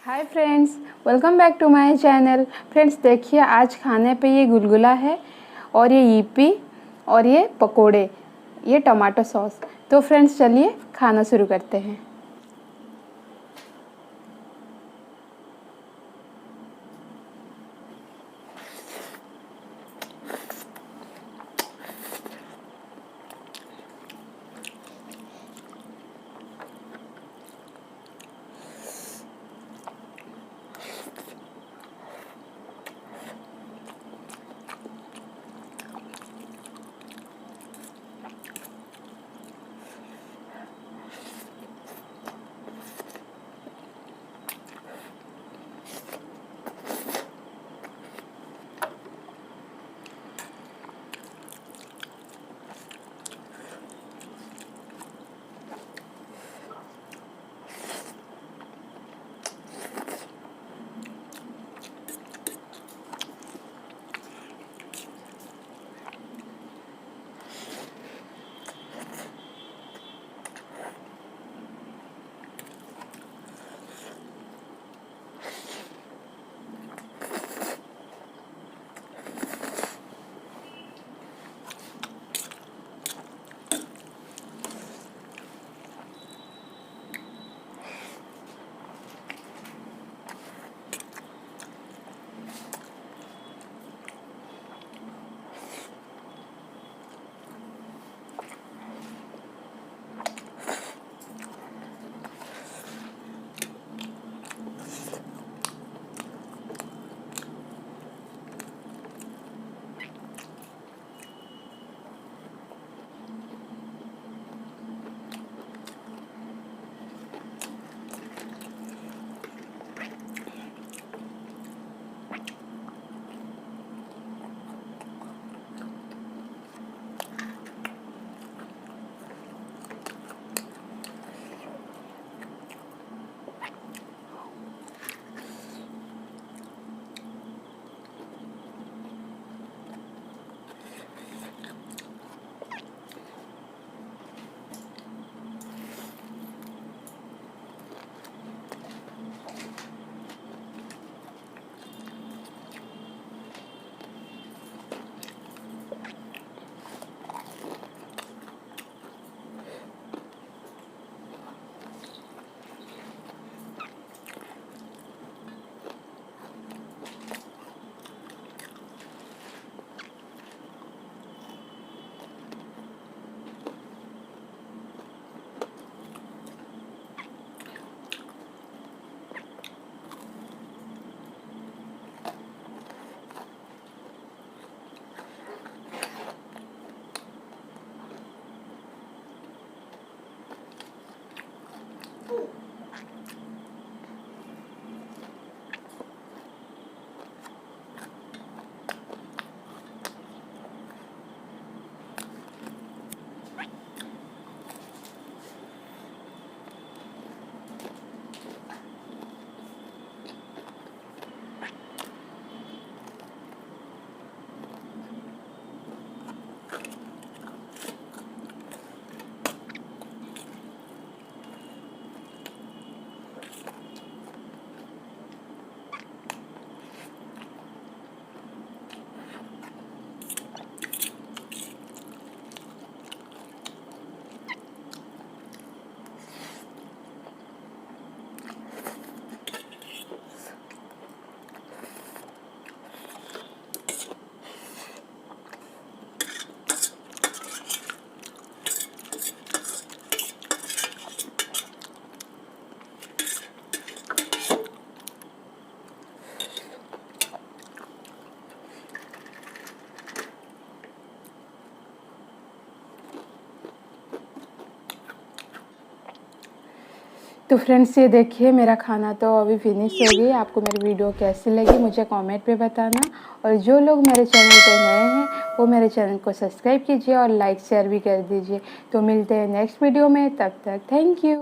Hi friends, welcome back to my channel. Friends देखिए, आज खाने पे ये गुलगुला है और ये यीपी और ये पकोड़े, ये टमाटो सॉस। तो फ्रेंड्स चलिए खाना शुरू करते हैं। तो फ्रेंड्स ये देखिए, मेरा खाना तो अभी फिनिश हो गई। आपको मेरी वीडियो कैसी लगी मुझे कमेंट पे बताना, और जो लोग मेरे चैनल पे नए हैं वो मेरे चैनल को सब्सक्राइब कीजिए और लाइक शेयर भी कर दीजिए। तो मिलते हैं नेक्स्ट वीडियो में, तब तक थैंक यू।